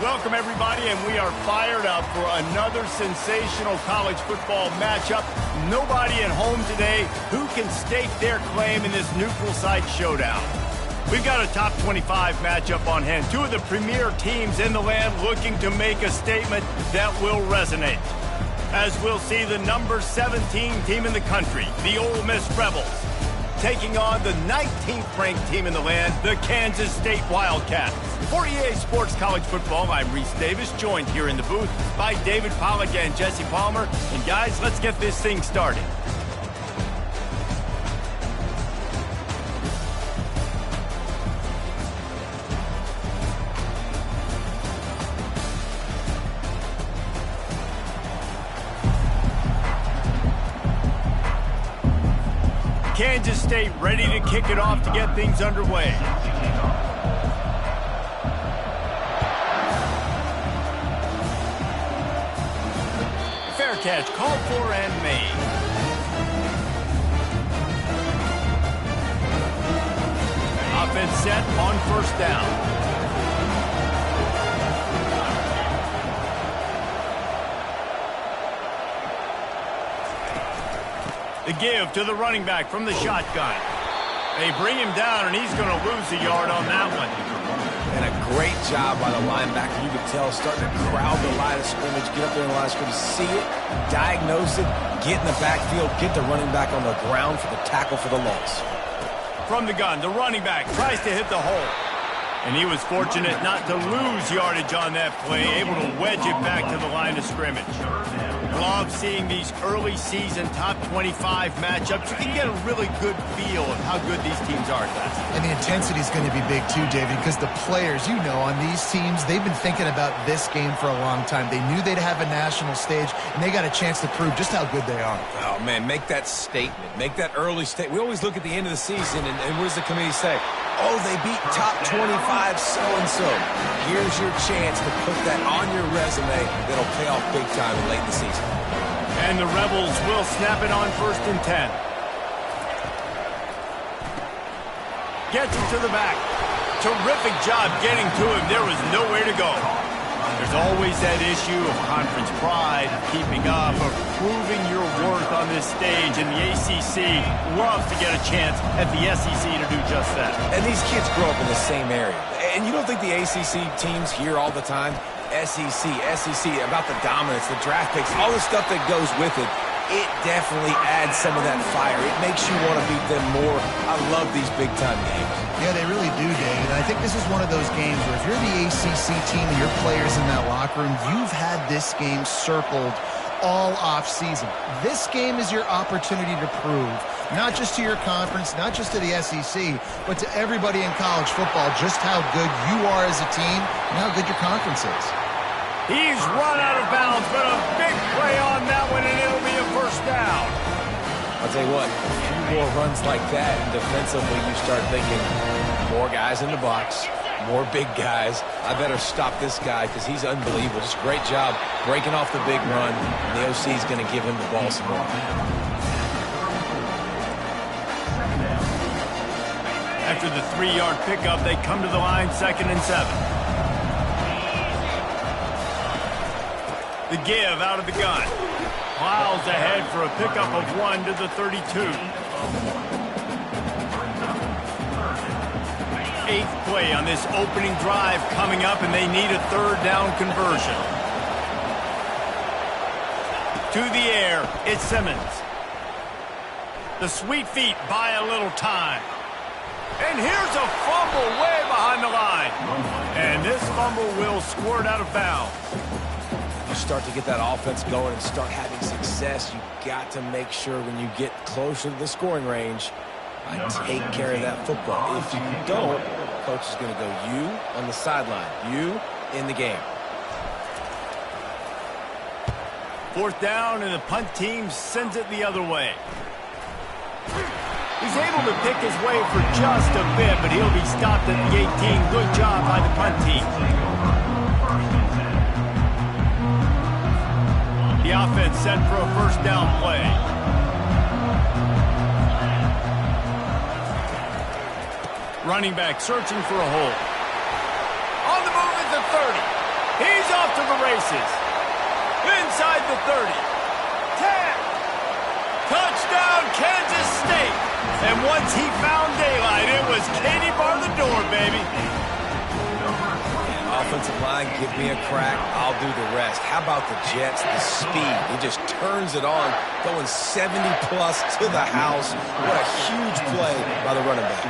Welcome, everybody, and we are fired up for another sensational college football matchup. Nobody at home today who can stake their claim in this neutral site showdown. We've got a top 25 matchup on hand. Two of the premier teams in the land looking to make a statement that will resonate. As we'll see the number 17 team in the country, the Ole Miss Rebels, taking on the 19th ranked team in the land, the Kansas State Wildcats. For EA Sports College Football, I'm Reese Davis, joined here in the booth by David Pollack and Jesse Palmer. And guys, let's get this thing started. Kansas State ready to kick it off to get things underway. Fair catch called for and made. Offense set on first down. The give to the running back from the shotgun. They bring him down, and he's going to lose a yard on that one. And a great job by the linebacker. You could tell starting to crowd the line of scrimmage, get up there in the line of scrimmage, see it, diagnose it, get in the backfield, get the running back on the ground for the tackle for the loss. From the gun, the running back tries to hit the hole. And he was fortunate not to lose yardage on that play, able to wedge it back to the line of scrimmage. Love seeing these early season top 25 matchups. You can get a really good feel of how good these teams are, guys. And the intensity is going to be big too, David, because the players, you know, on these teams, they've been thinking about this game for a long time. They knew they'd have a national stage, and they got a chance to prove just how good they are. Oh, man, make that statement. Make that early statement. We always look at the end of the season, and what does the committee say? Oh, they beat top 25 so-and-so. Here's your chance to put that on your resume that'll pay off big time late in the season. And the Rebels will snap it on 1st and 10. Gets it to the back. Terrific job getting to him. There was nowhere to go. There's always that issue of conference pride, keeping up, of proving your worth on this stage, and the ACC loves to get a chance at the SEC to do just that. And these kids grow up in the same area. And you don't think the ACC teams hear all the time? SEC, about the dominance, the draft picks, all the stuff that goes with it. It definitely adds some of that fire. It makes you want to beat them more. I love these big-time games. Yeah, they really do, David. And I think this is one of those games where if you're the ACC team and your players in that locker room, you've had this game circled all off-season. This game is your opportunity to prove, not just to your conference, not just to the SEC, but to everybody in college football, just how good you are as a team and how good your conference is. He's run out of bounds, but a big play on that one, and it'll be a first down. I'll tell you what, a few more runs like that, and defensively you start thinking more guys in the box, more big guys. I better stop this guy because he's unbelievable. Just a great job breaking off the big run, and the OC is going to give him the ball some more. After the 3-yard pickup, they come to the line 2nd and 7. The give out of the gun. Miles ahead for a pickup of 1 to the 32. 8th play on this opening drive coming up, and they need a 3rd down conversion. To the air, it's Simmons. The sweet feet buy a little time. And here's a fumble way behind the line. And this fumble will squirt out of bounds. You start to get that offense going and start having success, you got to make sure when you get closer to the scoring range, I take care of that football. If you don't, coach is going to go you on the sideline, you in the game. 4th down, and the punt team sends it the other way. He's able to pick his way for just a bit, but he'll be stopped at the 18. Good job by the punt team. The offense set for a 1st down play. Running back searching for a hole. On the move at the 30. He's off to the races. Inside the 30. 10. Touchdown, Kansas State. And once he found daylight, it was Katie bar the door, baby. Offensive line, give me a crack, I'll do the rest. How about the Jets, the speed? He just turns it on, going 70-plus to the house. What a huge play by the running back.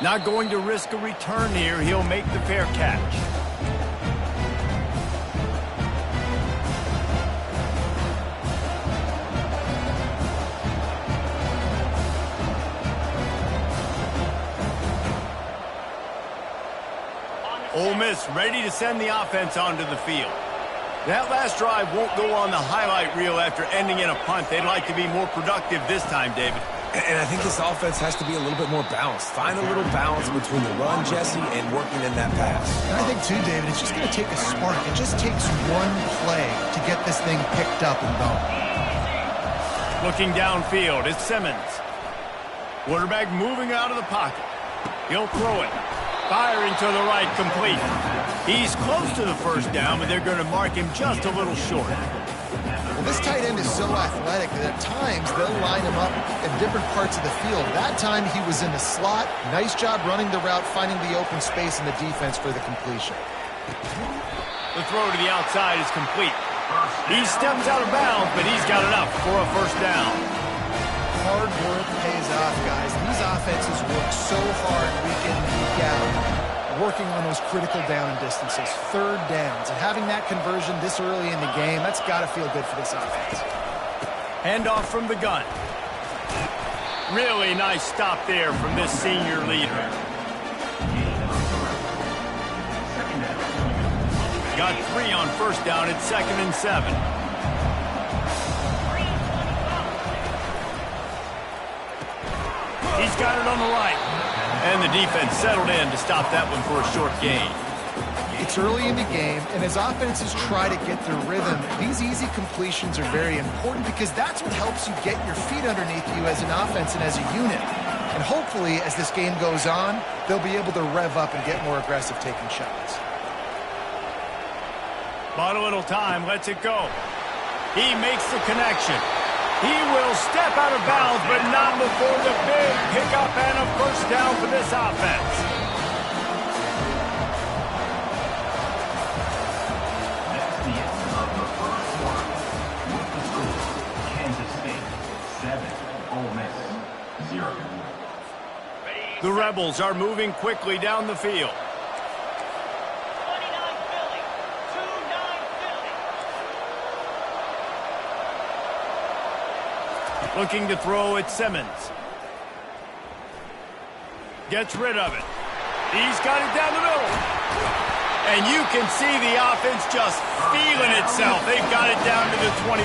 Not going to risk a return here. He'll make the fair catch. Ole Miss ready to send the offense onto the field. That last drive won't go on the highlight reel after ending in a punt. They'd like to be more productive this time, David. And I think this offense has to be a little bit more balanced. Find a little balance between the run, Jesse, and working in that pass. And I think, too, David, it's just going to take a spark. It just takes one play to get this thing picked up and going. Looking downfield, it's Simmons. Quarterback moving out of the pocket. He'll throw it. Firing to the right, complete. He's close to the first down, but they're going to mark him just a little short. Well, this tight end is so athletic that at times they'll line him up in different parts of the field. That time he was in the slot. Nice job running the route, finding the open space in the defense for the completion. The throw to the outside is complete. He steps out of bounds, but he's got enough for a first down. Hard work pays off, guys. These offenses work so hard week in and week out, working on those critical down and distances, third downs, and having that conversion this early in the game, that's got to feel good for this offense. Handoff from the gun. Really nice stop there from this senior leader. Got 3 on first down at 2nd and 7. He's got it on the right. And the defense settled in to stop that one for a short gain. It's early in the game, and as offenses try to get their rhythm, these easy completions are very important because that's what helps you get your feet underneath you as an offense and as a unit. And hopefully, as this game goes on, they'll be able to rev up and get more aggressive taking shots. Bought a little time, lets it go. He makes the connection. He will step out of bounds, but not before the big pickup and a first down for this offense. That's the end of the first quarter. With the score, Kansas State 7, Ole Miss 0. The Rebels are moving quickly down the field. Looking to throw at Simmons. Gets rid of it. He's got it down the middle. And you can see the offense just feeling itself. They've got it down to the 21.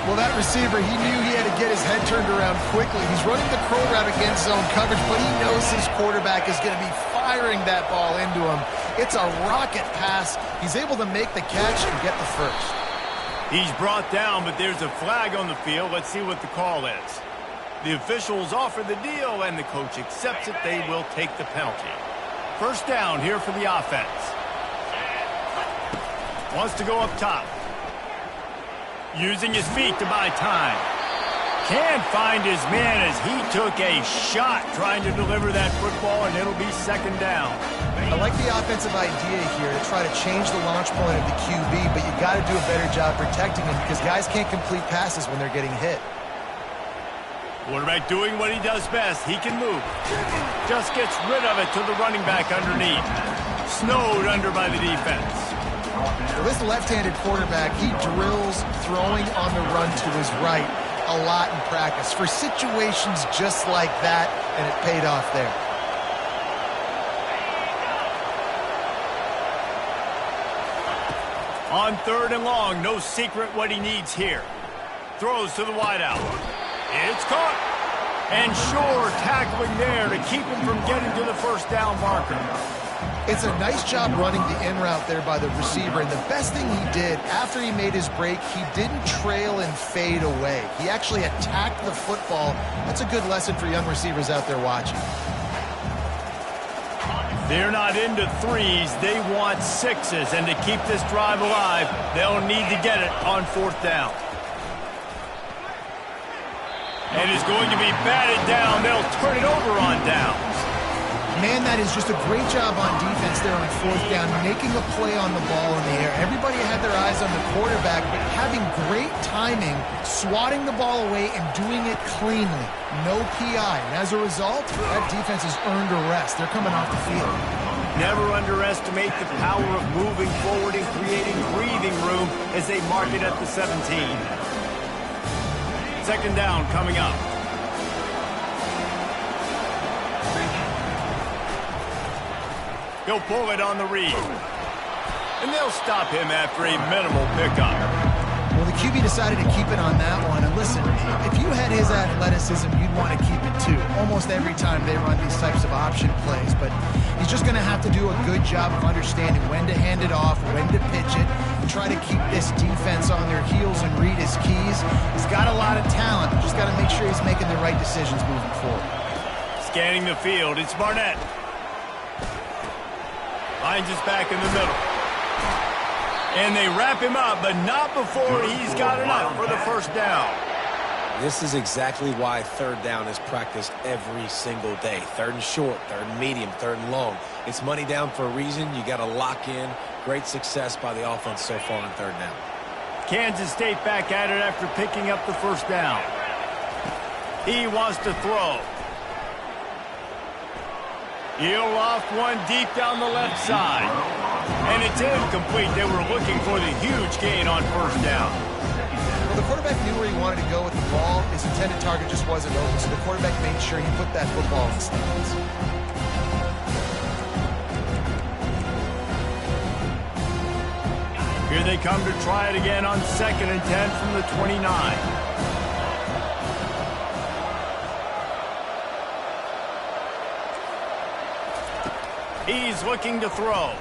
Well, that receiver, he knew he had to get his head turned around quickly. He's running the crow route against zone coverage, but he knows his quarterback is going to be firing that ball into him. It's a rocket pass. He's able to make the catch and get the first. He's brought down, but there's a flag on the field. Let's see what the call is. The officials offer the deal, and the coach accepts it. They will take the penalty. First down here for the offense. Wants to go up top. Using his feet to buy time. Can't find his man as he took a shot trying to deliver that football, and it'll be second down. I like the offensive idea here to try to change the launch point of the QB, but you got to do a better job protecting him because guys can't complete passes when they're getting hit. Quarterback doing what he does best. He can move. Just gets rid of it to the running back underneath. Snowed under by the defense. Well, this left-handed quarterback, he drills throwing on the run to his right a lot in practice for situations just like that, and it paid off there. On 3rd and long, no secret what he needs here. Throws to the wideout. It's caught. And Shore tackling there to keep him from getting to the first down marker. It's a nice job running the in route there by the receiver, and the best thing he did after he made his break, he didn't trail and fade away. He actually attacked the football. That's a good lesson for young receivers out there watching. They're not into threes, they want sixes, and to keep this drive alive, they'll need to get it on 4th down. And is going to be batted down. They'll turn it over on downs. Man, that is just a great job on defense there on 4th down, making a play on the ball in the air. Everybody had their eyes on the quarterback, but having great timing, swatting the ball away, and doing it cleanly. No PI. And as a result, that defense has earned a rest. They're coming off the field. Never underestimate the power of moving forward and creating breathing room as they mark it at the 17. 2nd down coming up. He'll pull it on the read. And they'll stop him after a minimal pickup. Well, the QB decided to keep it on that one. And listen, if you had his athleticism, you'd want to keep it too. Almost every time they run these types of option plays. But he's just going to have to do a good job of understanding when to hand it off, when to pitch it, and try to keep this defense on their heels and read his keys. He's got a lot of talent. Just got to make sure he's making the right decisions moving forward. Scanning the field, it's Barnett. Finds his back in the middle. And they wrap him up, but not before he's got enough for the 1st down. This is exactly why 3rd down is practiced every single day. 3rd and short, 3rd and medium, 3rd and long. It's money down for a reason. You got to lock in. Great success by the offense so far on 3rd down. Kansas State back at it after picking up the 1st down. He wants to throw. He'll loft one deep down the left side. And it's incomplete. They were looking for the huge gain on 1st down. Well, the quarterback knew where he wanted to go with the ball. His intended target just wasn't open, so the quarterback made sure he put that football in stands. Here they come to try it again on 2nd and 10 from the 29. He's looking to throw.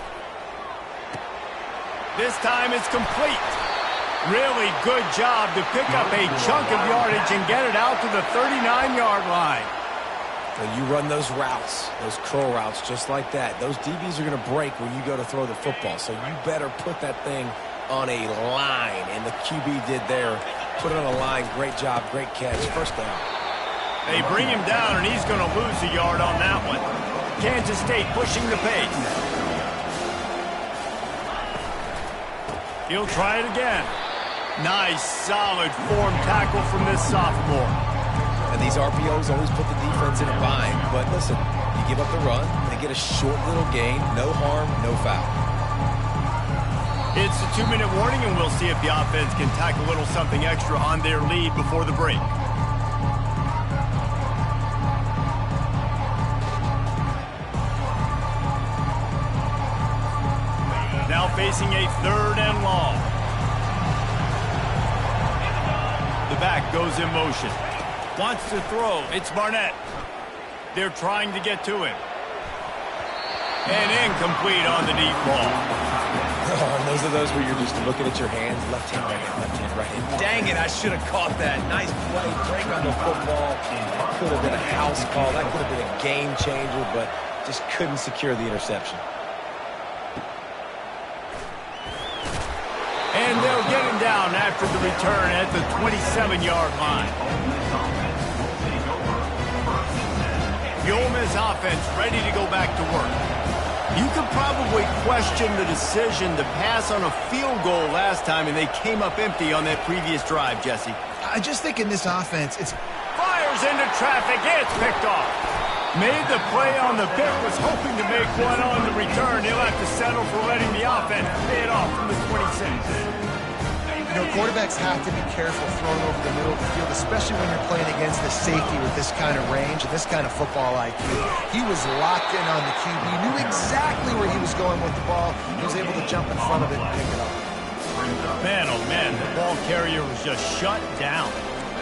This time it's complete. Really good job to pick up a chunk of yardage and get it out to the 39-yard line. When you run those routes, those curl routes just like that, those DBs are going to break when you go to throw the football. So you better put that thing on a line. And the QB did there. Put it on a line. Great job. Great catch. 1st down. They bring him down, and he's going to lose a yard on that one. Kansas State pushing the pace. He'll try it again. Nice, solid form tackle from this sophomore. And these RPOs always put the defense in a bind. But listen, you give up the run, they get a short little gain. No harm, no foul. It's a 2-minute warning, and we'll see if the offense can tack a little something extra on their lead before the break. Now facing a 3rd and long. The back goes in motion. Wants to throw. It's Barnett. They're trying to get to him. And incomplete on the deep ball. Oh, those are those where you're just looking at your hands. Left hand, right hand, left hand, right hand. Dang it, I should have caught that. Nice play. Break on the football. That could have been a house call. That could have been a game changer, but just couldn't secure the interception. And they'll get him down after the return at the 27-yard line. The Ole Miss offense ready to go back to work. You could probably question the decision to pass on a field goal last time, and they came up empty on that previous drive, Jesse. I just think in this offense, it's... Fires into traffic. It's picked off. Made the play on the pick, was hoping to make one on the return. He'll have to settle for letting the offense pay it off from the 26. You know, quarterbacks have to be careful throwing over the middle of the field, especially when you're playing against the safety with this kind of range and this kind of football IQ. He was locked in on the QB, knew exactly where he was going with the ball. He was able to jump in front of it and pick it up. Man, oh man, the ball carrier was just shut down.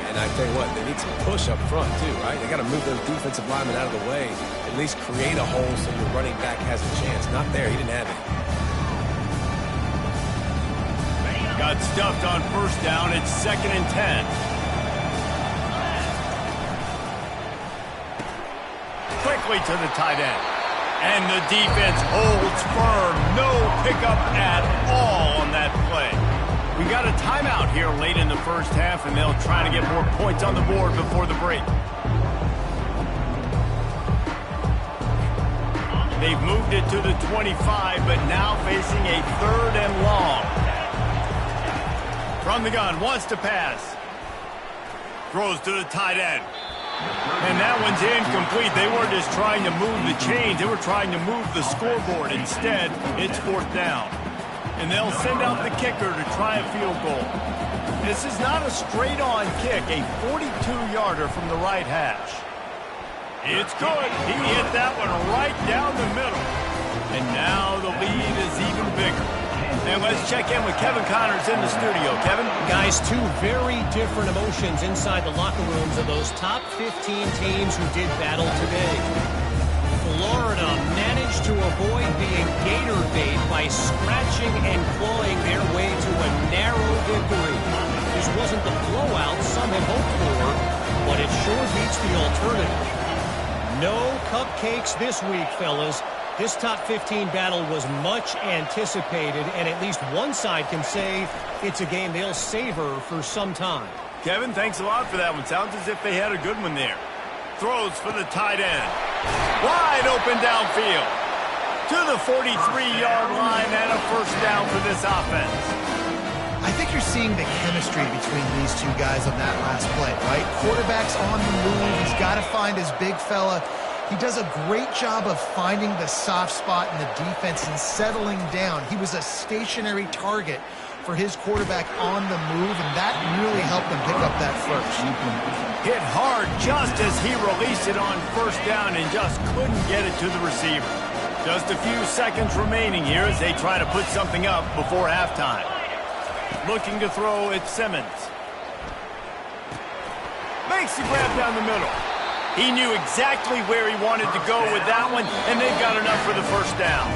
And and I tell you what, they need some push up front too, right? They got to move those defensive linemen out of the way, at least create a hole so your running back has a chance. Not there. He didn't have it. Got stuffed on first down. It's 2nd and 10. Quickly to the tight end. And the defense holds firm. No pickup at all on that play. We got a timeout here late in the first half, and they'll try to get more points on the board before the break. They've moved it to the 25, but now facing a 3rd and long. From the gun, wants to pass. Throws to the tight end. And that one's incomplete. They weren't just trying to move the chains. They were trying to move the scoreboard. Instead, it's 4th down. And they'll send out the kicker to try a field goal. This is not a straight-on kick, a 42-yarder from the right hash. It's good. He hit that one right down the middle. And now the lead is even bigger. And let's check in with Kevin Connors in the studio. Kevin? Guys, two very different emotions inside the locker rooms of those top 15 teams who did battle today. Florida managed to avoid being gator bait by scratching and clawing their way to a narrow victory. This wasn't the blowout some had hoped for, but it sure beats the alternative. No cupcakes this week, fellas. This top 15 battle was much anticipated, and at least one side can say it's a game they'll savor for some time. Kevin, thanks a lot for that one. Sounds as if they had a good one there. Throws for the tight end. Wide open downfield. To the 43-yard line and a 1st down for this offense. I think you're seeing the chemistry between these two guys on that last play, right? Quarterback's on the move. He's got to find his big fella. He does a great job of finding the soft spot in the defense and settling down. He was a stationary target for his quarterback on the move, and that really helped him pick up that first. Hit hard just as he released it on 1st down and just couldn't get it to the receiver. Just a few seconds remaining here as they try to put something up before halftime. Looking to throw, it's Simmons. Makes the grab down the middle. He knew exactly where he wanted to go with that one, and they've got enough for the 1st down.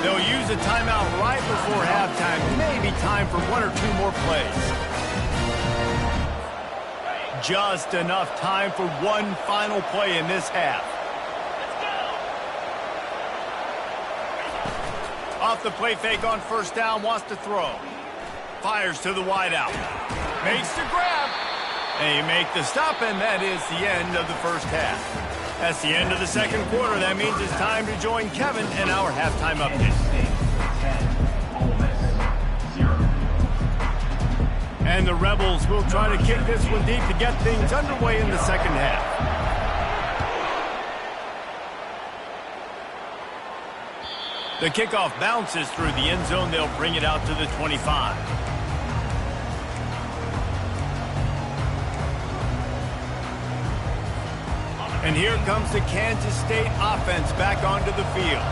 They'll use a timeout right before halftime. Maybe time for 1 or 2 more plays. Just enough time for one final play in this half. Off the play fake on 1st down, wants to throw. Fires to the wideout. Makes the grab. They make the stop, and that is the end of the first half. That's the end of the second quarter. That means it's time to join Kevin in our halftime update. And the Rebels will try to kick this one deep to get things underway in the second half. The kickoff bounces through the end zone. They'll bring it out to the 25. And here comes the Kansas State offense back onto the field.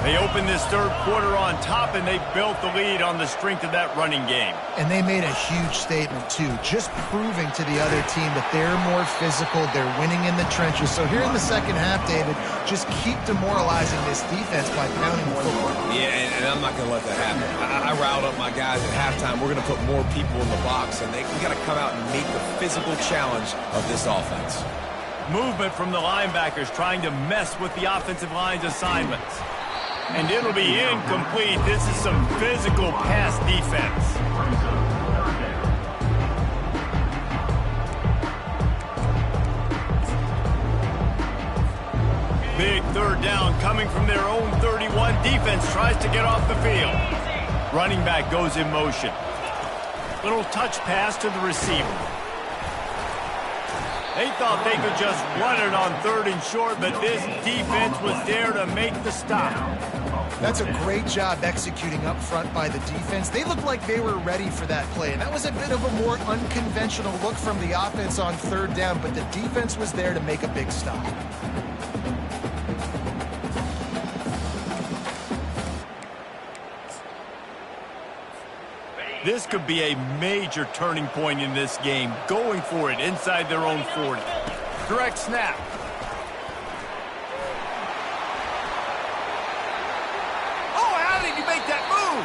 They opened this third quarter on top, and they built the lead on the strength of that running game. And they made a huge statement, too, just proving to the other team that they're more physical, they're winning in the trenches. So here in the second half, David, just keep demoralizing this defense by pounding the football. Yeah, and I'm not going to let that happen. I riled up my guys at halftime. We're going to put more people in the box, and we got to come out and meet the physical challenge of this offense. Movement from the linebackers trying to mess with the offensive line's assignments. And it'll be incomplete. This is some physical pass defense. Big 3rd down coming from their own 31. Defense tries to get off the field. Running back goes in motion. Little touch pass to the receiver. They thought they could just run it on 3rd and short, but this defense was there to make the stop. That's a great job executing up front by the defense. They looked like they were ready for that play, and that was a bit of a more unconventional look from the offense on 3rd down, but the defense was there to make a big stop. This could be a major turning point in this game, going for it inside their own 40. Direct snap. Oh, how did he make that move?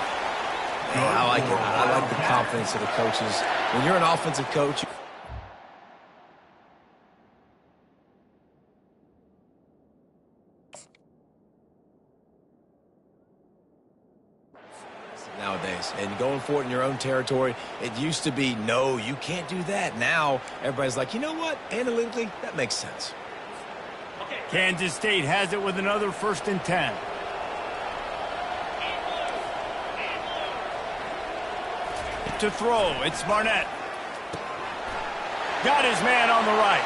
Yeah, I like it. I like the confidence of the coaches. When you're an offensive coach, nowadays, and going for it in your own territory, it used to be, no, you can't do that. Now, everybody's like, you know what? Analytically, that makes sense. Kansas State has it with another 1st and 10. To throw, it's Barnett. Got his man on the right.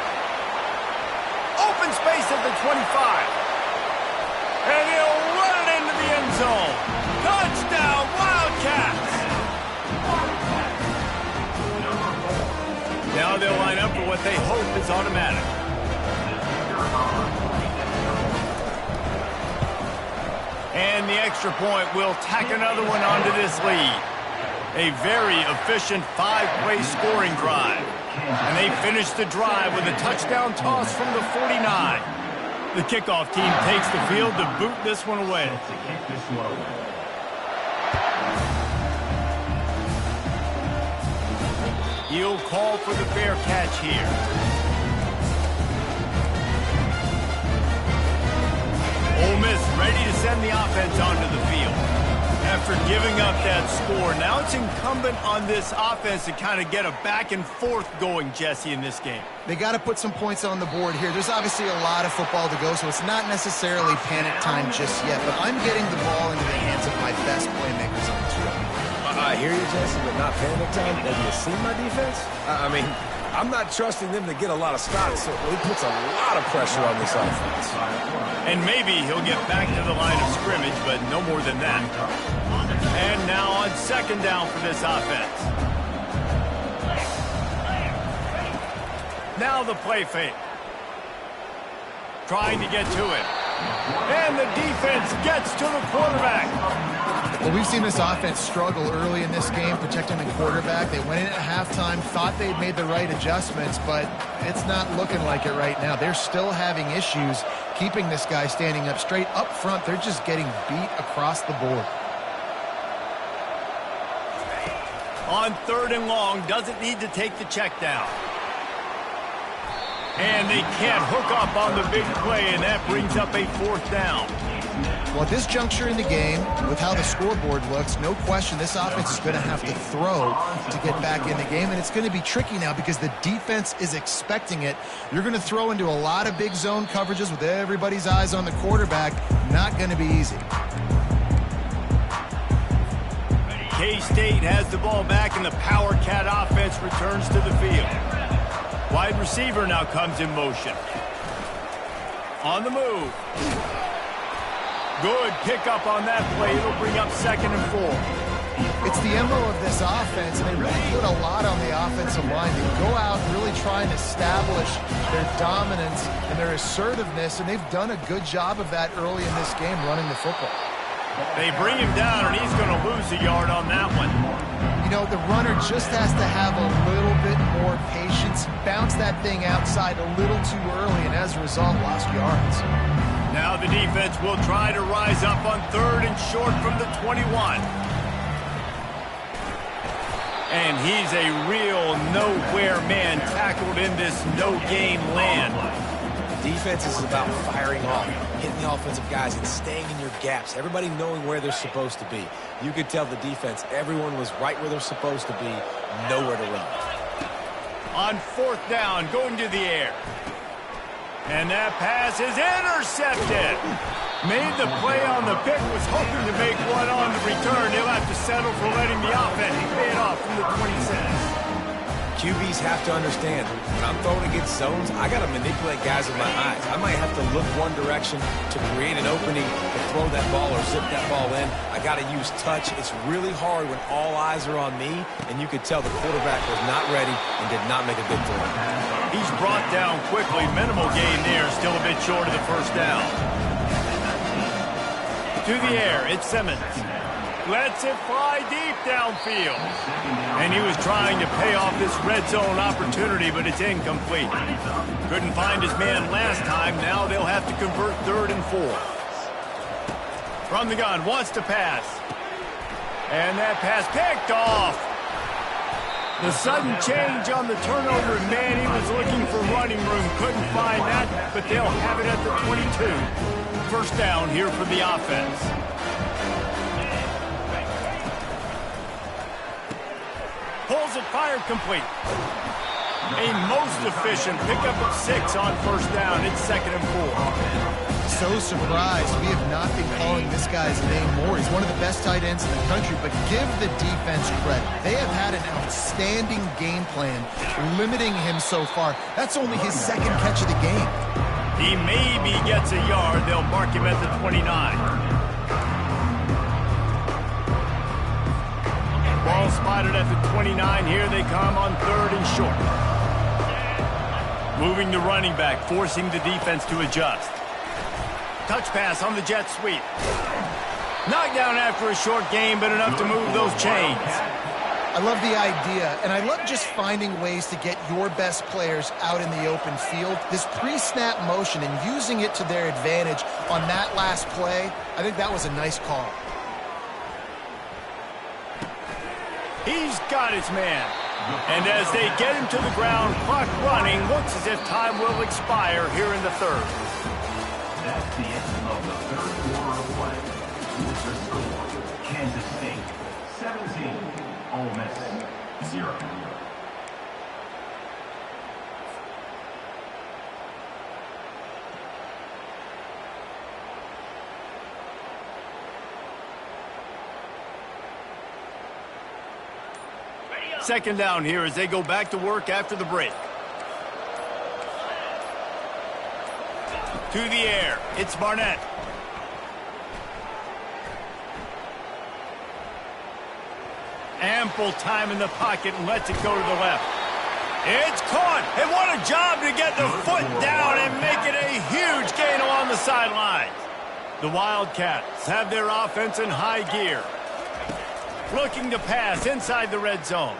Open space at the 25. And he'll run it into the end zone. Touchdown, Wildcats! Now they'll line up for what they hope is automatic. And the extra point will tack another one onto this lead. A very efficient 5-play scoring drive. And they finish the drive with a touchdown toss from the 49. The kickoff team takes the field to boot this one away. He'll call for the fair catch here. Ole Miss ready to send the offense onto the field. After giving up that score, now it's incumbent on this offense to kind of get a back and forth going, Jesse, in this game. They got to put some points on the board here. There's obviously a lot of football to go, so it's not necessarily panic time just yet, but I'm getting the ball into the hands of my best playmakers on this run. I hear you, Jesse, but not panic time. Have you seen my defense? I mean, I'm not trusting them to get a lot of stops, so it puts a lot of pressure on this offense. And maybe he'll get back to the line of scrimmage, but no more than that. And now on 2nd down for this offense. Now the play fake. Trying to get to it. And the defense gets to the quarterback. Well, we've seen this offense struggle early in this game, protecting the quarterback. They went in at halftime, thought they'd made the right adjustments, but it's not looking like it right now. They're still having issues keeping this guy standing up straight. Up front, they're just getting beat across the board. On 3rd and long, doesn't need to take the check down. And they can't hook up on the big play, and that brings up a 4th down. Well, at this juncture in the game, with how the scoreboard looks, no question this offense is going to have to throw to get back in the game, and it's going to be tricky now because the defense is expecting it. You're going to throw into a lot of big zone coverages with everybody's eyes on the quarterback. Not going to be easy. K-State has the ball back, and the Power Cat offense returns to the field. Wide receiver now comes in motion. On the move. Good pickup on that play. It'll bring up 2nd and 4. It's the MO of this offense, and they really put a lot on the offensive line. They go out and really try and establish their dominance and their assertiveness, and they've done a good job of that early in this game running the football. They bring him down, and he's going to lose a yard on that one. You know, the runner just has to have a little bit more patience, bounce that thing outside a little too early, and as a result, lost yards. Now the defense will try to rise up on 3rd and short from the 21. And he's a real nowhere man tackled in this no-game land. Defense is about firing off, hitting the offensive guys, and staying in your gaps. Everybody knowing where they're supposed to be. You could tell the defense, everyone was right where they're supposed to be, nowhere to run. On 4th down, going to the air. And that pass is intercepted. Made the play on the pick, was hoping to make one on the return. He'll have to settle for letting the offense pay it off from the 26. QBs have to understand, when I'm throwing against zones, I got to manipulate guys with my eyes. I might have to look one direction to create an opening to throw that ball or zip that ball in. I got to use touch. It's really hard when all eyes are on me, and you could tell the quarterback was not ready and did not make a good throw. He's brought down quickly. Minimal gain there, still a bit short of the 1st down. To the air, it's Simmons. Lets it fly deep downfield. And he was trying to pay off this red zone opportunity, but it's incomplete. Couldn't find his man last time. Now they'll have to convert 3rd and 4. From the gun, wants to pass. And that pass picked off. The sudden change on the turnover, man, he was looking for running room. Couldn't find that, but they'll have it at the 22. First down here for the offense. Pulls it, fired, complete. A most efficient pickup of 6 on first down. It's 2nd and 4. So surprised we have not been calling this guy's name more. He's one of the best tight ends in the country, but give the defense credit. They have had an outstanding game plan limiting him so far. That's only his 2nd catch of the game. He maybe gets a yard. They'll mark him at the 29. Ball spotted at the 29. Here they come on 3rd and short. Moving the running back, forcing the defense to adjust. Touch pass on the jet sweep. Knocked down after a short game, but enough to move those chains. I love the idea, and I love just finding ways to get your best players out in the open field. This pre-snap motion and using it to their advantage on that last play, I think that was a nice call. He's got his man. And as they get him to the ground, clock running, looks as if time will expire here in the 3rd. That's the end of the 3rd quarter of play. With the score, Kansas State 17, Ole Miss 0. Second down here as they go back to work after the break. To the air, it's Barnett. Ample time in the pocket and lets it go to the left. It's caught, and what a job to get the foot down and make it a huge gain along the sidelines. The Wildcats have their offense in high gear. Looking to pass inside the red zone.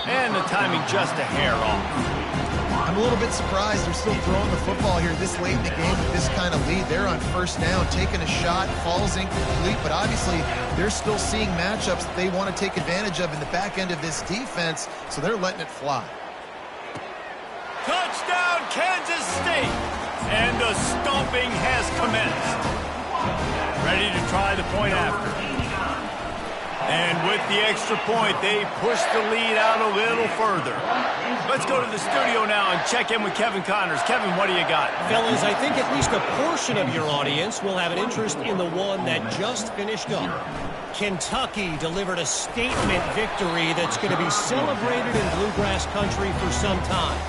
And the timing just a hair off. I'm a little bit surprised they're still throwing the football here this late in the game with this kind of lead. They're on first down, taking a shot, falls incomplete, but obviously they're still seeing matchups that they want to take advantage of in the back end of this defense, so they're letting it fly. Touchdown, Kansas State! And the stomping has commenced. Ready to try the point after. And with the extra point, they push the lead out a little further. Let's go to the studio now and check in with Kevin Connors. Kevin, what do you got? Fellas, I think at least a portion of your audience will have an interest in the one that just finished up. Kentucky delivered a statement victory that's going to be celebrated in Bluegrass country for some time.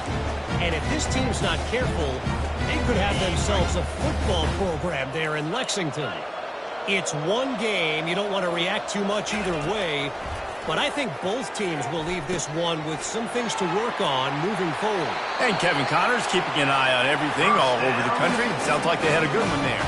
And if this team's not careful, they could have themselves a football program there in Lexington. It's one game. You don't want to react too much either way. But I think both teams will leave this one with some things to work on moving forward. And Kevin Connors keeping an eye on everything all over the country. Sounds like they had a good one there.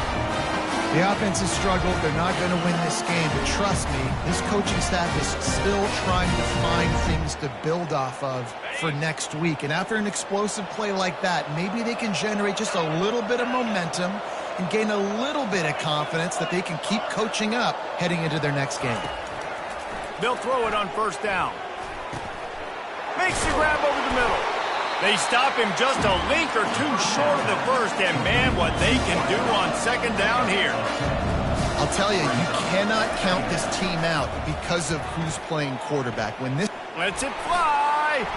The offense has struggled. They're not going to win this game. But trust me, this coaching staff is still trying to find things to build off of for next week. And after an explosive play like that, maybe they can generate just a little bit of momentum and gain a little bit of confidence that they can keep coaching up heading into their next game. They'll throw it on first down. Makes the grab over the middle. They stop him just a link or two short of the first, and man, what they can do on second down here. I'll tell you, you cannot count this team out because of who's playing quarterback. When this lets it fly.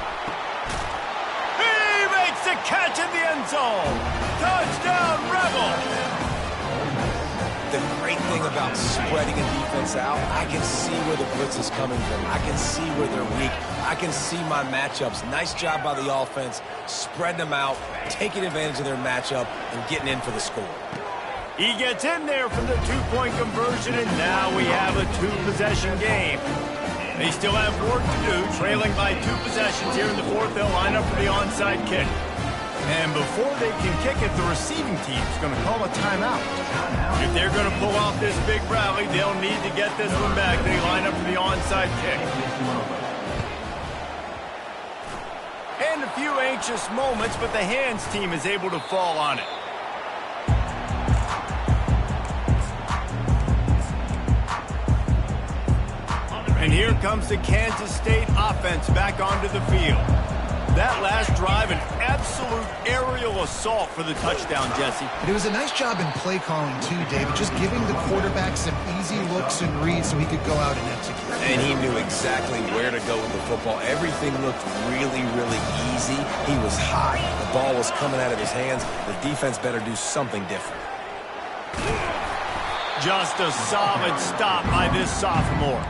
He makes the catch in the end zone. Touchdown, Rebel. The great thing about spreading a defense out, I can see where the blitz is coming from. I can see where they're weak. I can see my matchups. Nice job by the offense, spreading them out, taking advantage of their matchup, and getting in for the score. He gets in there from the two-point conversion, and now we have a two-possession game. They still have work to do, trailing by 2 possessions here in the fourth. They'll line up for the onside kick. And before they can kick it, the receiving team's going to call a timeout. If they're going to pull off this big rally, they'll need to get this one back. They line up for the onside kick. And a few anxious moments, but the hands team is able to fall on it. And here comes the Kansas State offense back onto the field. That last drive, an absolute aerial assault for the touchdown, Jesse. But it was a nice job in play calling too, David, just giving the quarterback some easy looks and reads so he could go out and execute. And he knew exactly where to go with the football. Everything looked really, really easy. He was hot. The ball was coming out of his hands. The defense better do something different. Just a solid stop by this sophomore.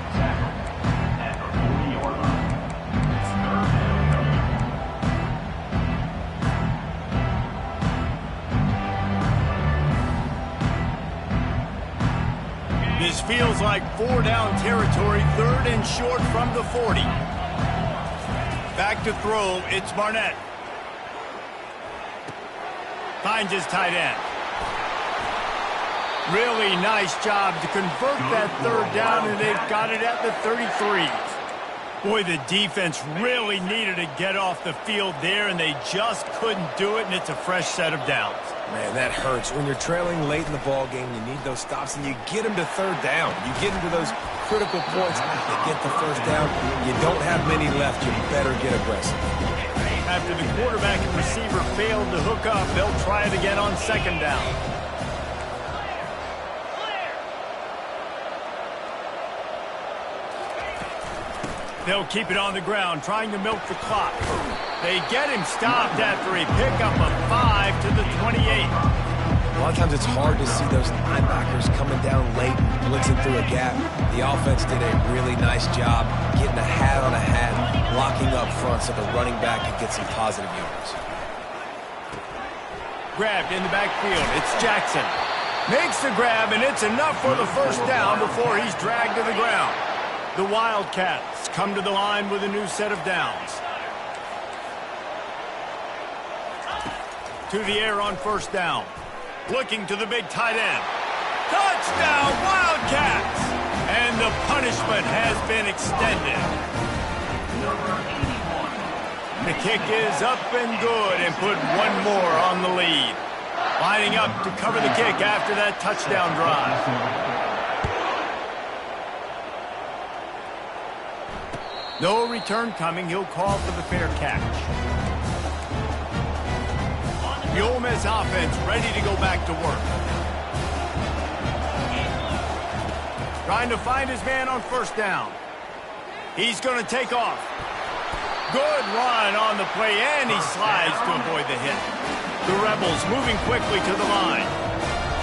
This feels like 4-down territory, 3rd and short from the 40. Back to throw, it's Barnett. Finds his tight end. Really nice job to convert that 3rd down, and they've got it at the 33. Boy, the defense really needed to get off the field there, and they just couldn't do it, and it's a fresh set of downs. Man, that hurts. When you're trailing late in the ball game, you need those stops, and you get them to 3rd down. You get into those critical points, you get the 1st down. You don't have many left. You better get aggressive. After the quarterback and receiver failed to hook up, they'll try it again on 2nd down. They'll keep it on the ground, trying to milk the clock. They get him stopped after a pickup of 5 to the 28. A lot of times it's hard to see those linebackers coming down late, blitzing through a gap. The offense did a really nice job getting a hat on a hat, blocking up front so the running back could get some positive yards. Grabbed in the backfield. It's Jackson. Makes the grab, and it's enough for the 1st down before he's dragged to the ground. The Wildcats come to the line with a new set of downs. To the air on 1st down. Looking to the big tight end. Touchdown, Wildcats! And the punishment has been extended. The kick is up and good and put one more on the lead. Lining up to cover the kick after that touchdown drive. No return coming. He'll call for the fair catch. The Ole Miss offense ready to go back to work. Trying to find his man on 1st down. He's going to take off. Good run on the play, and he slides to avoid the hit. The Rebels moving quickly to the line.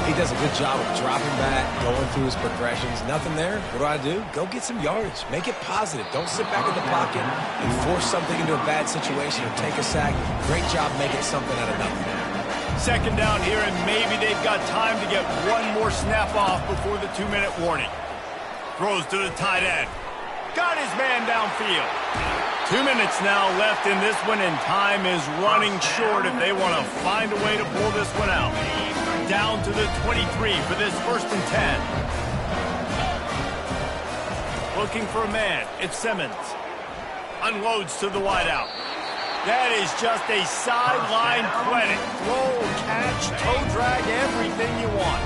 He does a good job of dropping back, going through his progressions. Nothing there. What do? Go get some yardage. Make it positive. Don't sit back in the pocket and force something into a bad situation or take a sack. Great job making something out of nothing. 2nd down here, and maybe they've got time to get one more snap off before the 2-minute warning. Throws to the tight end. Got his man downfield. 2 minutes now left in this one, and time is running short if they want to find a way to pull this one out. Down to the 23 for this 1st and 10. Looking for a man. It's Simmons. Unloads to the wideout. That is just a sideline clinic. Throw, catch, toe drag, everything you want.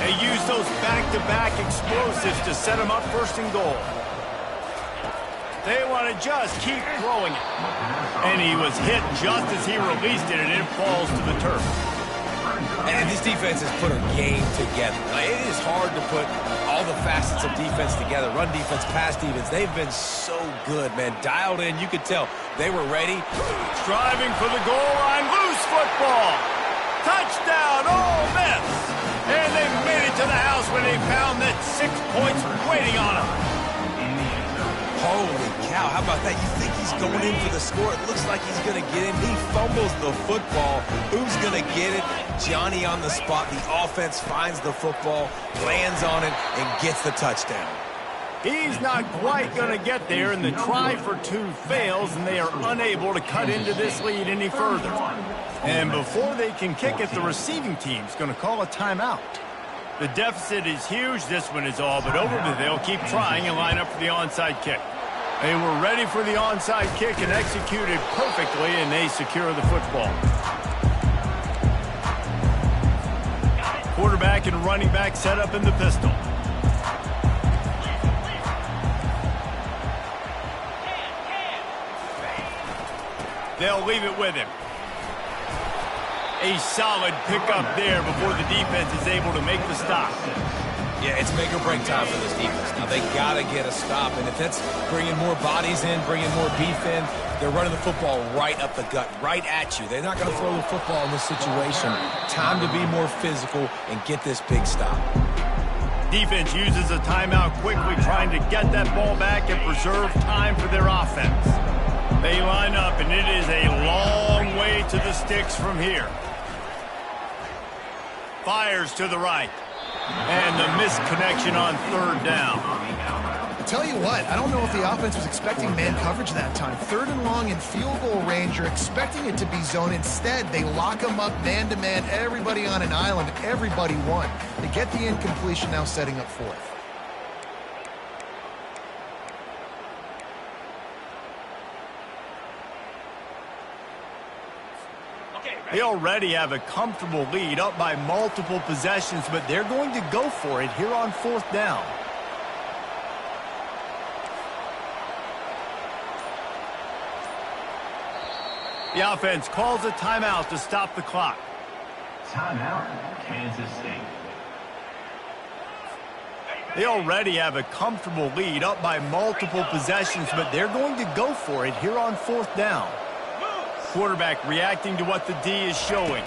They use those back-to-back explosives to set them up 1st and goal. They want to just keep throwing it. And he was hit just as he released it, and it falls to the turf. And this defense has put a game together. Now, it is hard to put all the facets of defense together. Run defense, pass defense. They've been so good, man. Dialed in. You could tell they were ready. Striving for the goal line. Loose football. Touchdown, Ole Miss. And they made it to the house when they found that 6 points waiting on them. Holy cow, how about that? You think he's going in for the score. It looks like he's going to get in. He fumbles the football. Who's going to get it? Johnny on the spot. The offense finds the football, lands on it, and gets the touchdown. He's not quite going to get there, and the try for two fails, and they are unable to cut into this lead any further. And before they can kick it, the receiving team's going to call a timeout. The deficit is huge. This one is all but over, but they'll keep trying and line up for the onside kick. They were ready for the onside kick and executed perfectly, and they secure the football. Quarterback and running back set up in the pistol. They'll leave it with him. A solid pickup there before the defense is able to make the stop. Yeah, it's make or break time for this defense. Now, they got to get a stop, and if that's bringing more bodies in, bringing more beef in, they're running the football right up the gut, right at you. They're not going to throw the football in this situation. Time to be more physical and get this big stop. Defense uses a timeout quickly, trying to get that ball back and preserve time for their offense. They line up, and it is a long way to the sticks from here. Fires to the right. And the missed connection on third down. I tell you what, I don't know if the offense was expecting man coverage that time. Third and long in field goal range, you're expecting it to be zone. Instead, they lock them up man-to-man, everybody on an island, everybody won. They get the incompletion, now setting up fourth. They already have a comfortable lead, up by multiple possessions, but they're going to go for it here on fourth down. The offense calls a timeout to stop the clock. Timeout, Kansas State. They already have a comfortable lead, up by multiple possessions, but they're going to go for it here on fourth down. Quarterback reacting to what the D is showing.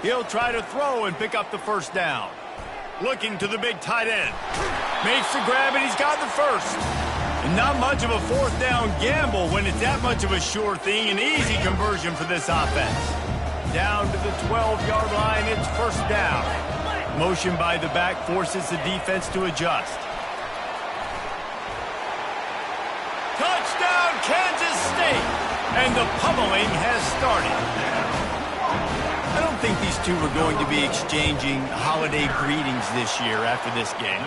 He'll try to throw and pick up the first down. Looking to the big tight end. Makes the grab, and he's got the first. And not much of a fourth down gamble when it's that much of a sure thing. An easy conversion for this offense. Down to the 12-yard line, it's first down. Motion by the back forces the defense to adjust. Touchdown, Kansas State! And the pummeling has started. I don't think these two are going to be exchanging holiday greetings this year after this game.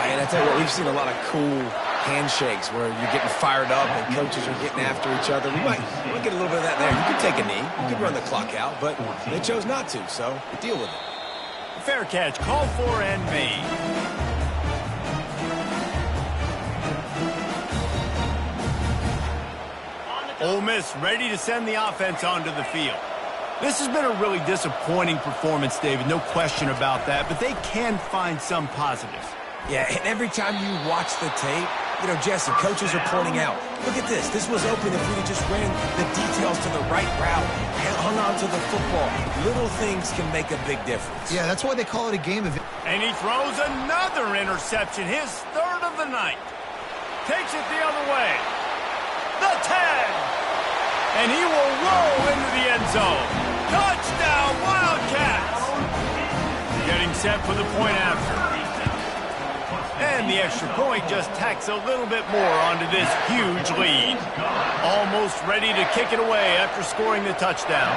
And I tell you what, we've seen a lot of cool handshakes where you're getting fired up and coaches are getting after each other. We might get a little bit of that there. You could take a knee. You could run the clock out, but they chose not to, so deal with it. Fair catch, called for and made. Ole Miss ready to send the offense onto the field. This has been a really disappointing performance, David, no question about that, but they can find some positives. Yeah, and every time you watch the tape, you know, Jesse, coaches are pointing out, look at this. This was open if we just ran the details to the right route and hung on to the football. Little things can make a big difference. Yeah, that's why they call it a game of... And he throws another interception, his third of the night. Takes it the other way. The 10. And he will roll into the end zone. Touchdown, Wildcats! Getting set for the point after. And the extra point just tacks a little bit more onto this huge lead. Almost ready to kick it away after scoring the touchdown.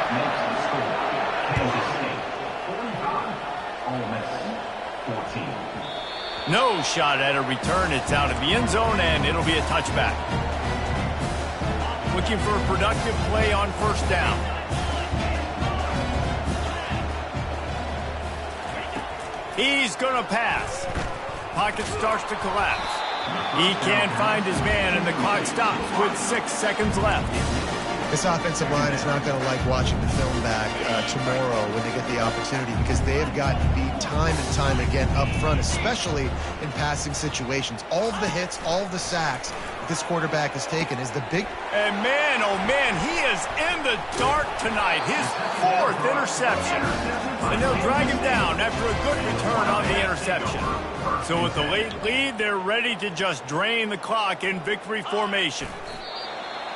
Kansas State 45, Ole Miss 14. No shot at a return. It's out of the end zone, and it'll be a touchback. Looking for a productive play on first down. He's going to pass. Pocket starts to collapse. He can't find his man, and the clock stops with 6 seconds left. This offensive line is not going to like watching the film back tomorrow when they get the opportunity, because they have gotten beat time and time again up front, especially in passing situations. All of the hits, all of the sacks this quarterback has taken is the big... And man, oh man, he is in the dark tonight. His 4th interception. And they'll drag him down after a good return on the interception. So with the late lead, they're ready to just drain the clock in victory formation.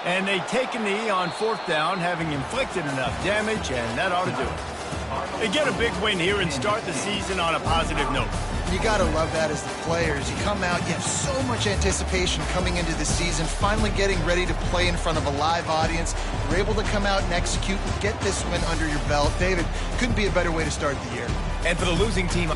And they take a knee on fourth down, having inflicted enough damage, and that ought to do it. They get a big win here and start the season on a positive note. You got to love that as the players. You come out, you have so much anticipation coming into the season, finally getting ready to play in front of a live audience. You're able to come out and execute and get this win under your belt. David, couldn't be a better way to start the year. And for the losing team...